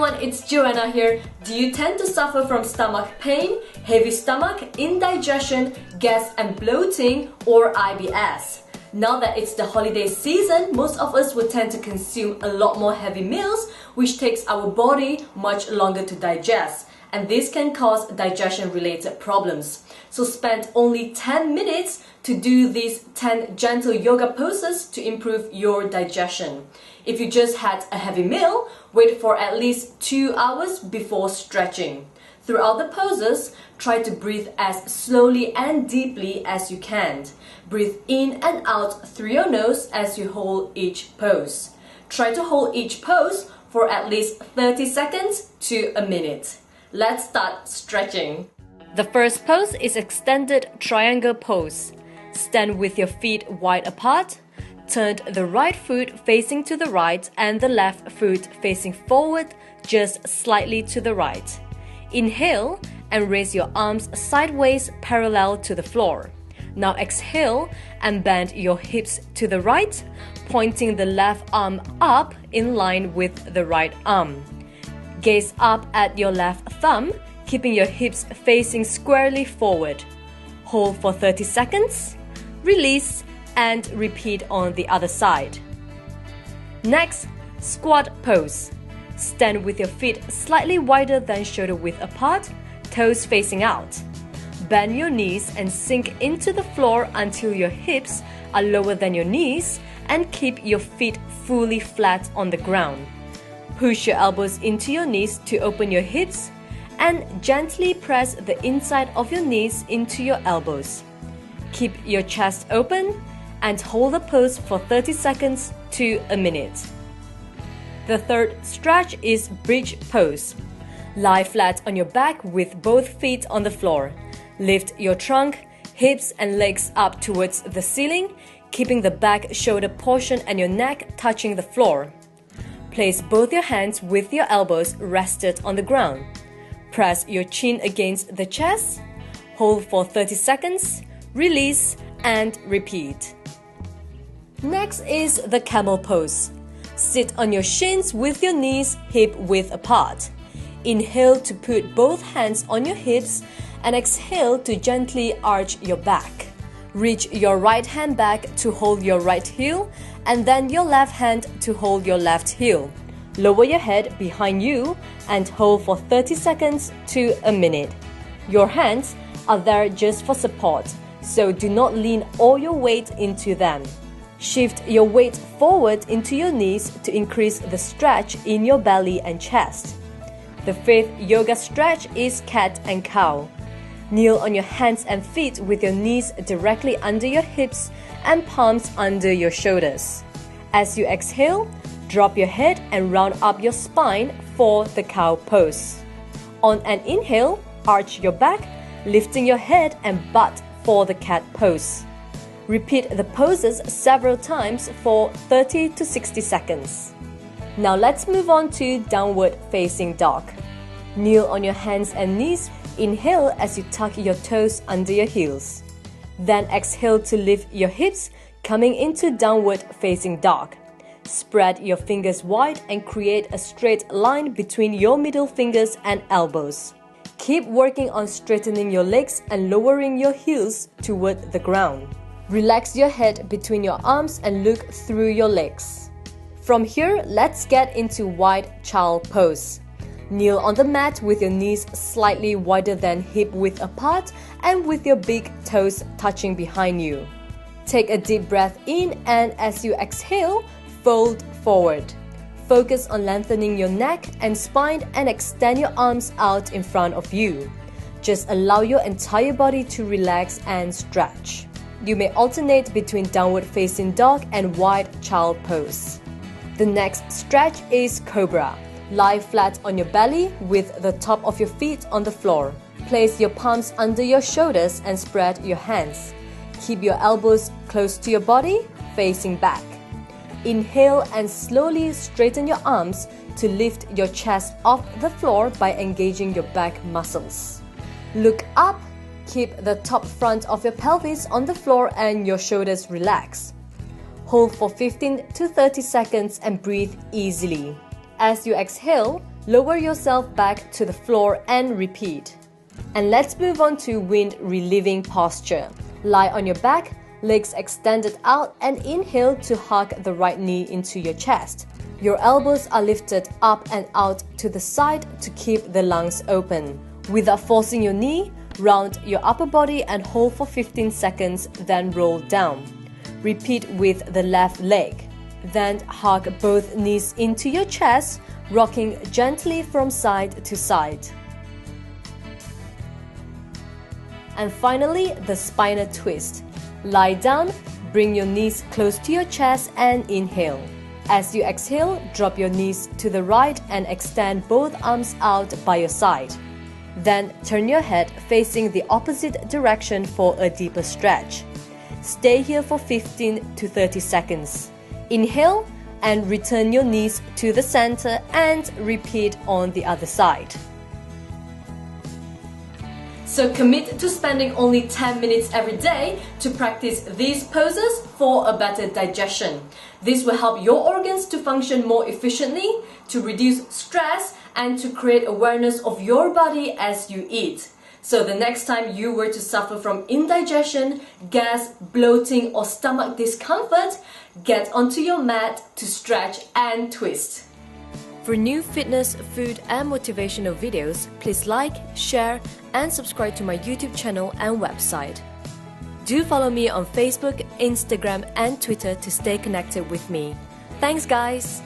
everyone, it's Joanna here. Do you tend to suffer from stomach pain, heavy stomach, indigestion, gas and bloating, or IBS? Now that it's the holiday season, most of us will tend to consume a lot more heavy meals, which takes our body much longer to digest. And this can cause digestion-related problems. So spend only 10 minutes to do these 10 gentle yoga poses to improve your digestion. If you just had a heavy meal, wait for at least 2 hours before stretching. Throughout the poses, try to breathe as slowly and deeply as you can. Breathe in and out through your nose as you hold each pose. Try to hold each pose for at least 30 seconds to a minute. Let's start stretching. The first pose is extended triangle pose. Stand with your feet wide apart. Turn the right foot facing to the right and the left foot facing forward just slightly to the right. Inhale and raise your arms sideways parallel to the floor. Now exhale and bend your hips to the right, pointing the left arm up in line with the right arm. Gaze up at your left thumb, keeping your hips facing squarely forward. Hold for 30 seconds, release, and repeat on the other side. Next, squat pose. Stand with your feet slightly wider than shoulder width apart, toes facing out. Bend your knees and sink into the floor until your hips are lower than your knees, and keep your feet fully flat on the ground. Push your elbows into your knees to open your hips and gently press the inside of your knees into your elbows. Keep your chest open and hold the pose for 30 seconds to a minute. The third stretch is bridge pose. Lie flat on your back with both feet on the floor. Lift your trunk, hips and legs up towards the ceiling, keeping the back shoulder portion and your neck touching the floor. Place both your hands with your elbows rested on the ground. Press your chin against the chest. Hold for 30 seconds, release, and repeat. Next is the camel pose. Sit on your shins with your knees hip width apart. Inhale to put both hands on your hips and exhale to gently arch your back. Reach your right hand back to hold your right heel and then your left hand to hold your left heel. Lower your head behind you and hold for 30 seconds to a minute. Your hands are there just for support, so do not lean all your weight into them. Shift your weight forward into your knees to increase the stretch in your belly and chest. The fifth yoga stretch is cat and cow. Kneel on your hands and feet with your knees directly under your hips and palms under your shoulders. As you exhale, drop your head and round up your spine for the cow pose. On an inhale, arch your back, lifting your head and butt for the cat pose. Repeat the poses several times for 30 to 60 seconds. Now let's move on to downward facing dog. Kneel on your hands and knees. Inhale as you tuck your toes under your heels. Then exhale to lift your hips, coming into downward facing dog. Spread your fingers wide and create a straight line between your middle fingers and elbows. Keep working on straightening your legs and lowering your heels toward the ground. Relax your head between your arms and look through your legs. From here, let's get into wide child pose. Kneel on the mat with your knees slightly wider than hip width apart and with your big toes touching behind you. Take a deep breath in and as you exhale, fold forward. Focus on lengthening your neck and spine and extend your arms out in front of you. Just allow your entire body to relax and stretch. You may alternate between downward facing dog and wide child pose. The next stretch is cobra. Lie flat on your belly with the top of your feet on the floor. Place your palms under your shoulders and spread your hands. Keep your elbows close to your body, facing back. Inhale and slowly straighten your arms to lift your chest off the floor by engaging your back muscles. Look up, keep the top front of your pelvis on the floor and your shoulders relaxed. Hold for 15 to 30 seconds and breathe easily. As you exhale, Lower yourself back to the floor and repeat. And let's move on to wind relieving posture. Lie on your back, legs extended out, and inhale to hug the right knee into your chest. Your elbows are lifted up and out to the side to keep the lungs open. Without forcing your knee, round your upper body and hold for 15 seconds, then roll down. Repeat with the left leg. Then hug both knees into your chest, rocking gently from side to side. And finally, the spinal twist. Lie down, bring your knees close to your chest and inhale. As you exhale, drop your knees to the right and extend both arms out by your side. Then turn your head facing the opposite direction for a deeper stretch. Stay here for 15 to 30 seconds. Inhale and return your knees to the center and repeat on the other side. So commit to spending only 10 minutes every day to practice these poses for a better digestion. This will help your organs to function more efficiently, to reduce stress, and to create awareness of your body as you eat. So the next time you were to suffer from indigestion, gas, bloating, or stomach discomfort, get onto your mat to stretch and twist. For new fitness, food, and motivational videos, please like, share, and subscribe to my YouTube channel and website. Do follow me on Facebook, Instagram, and Twitter to stay connected with me. Thanks, guys!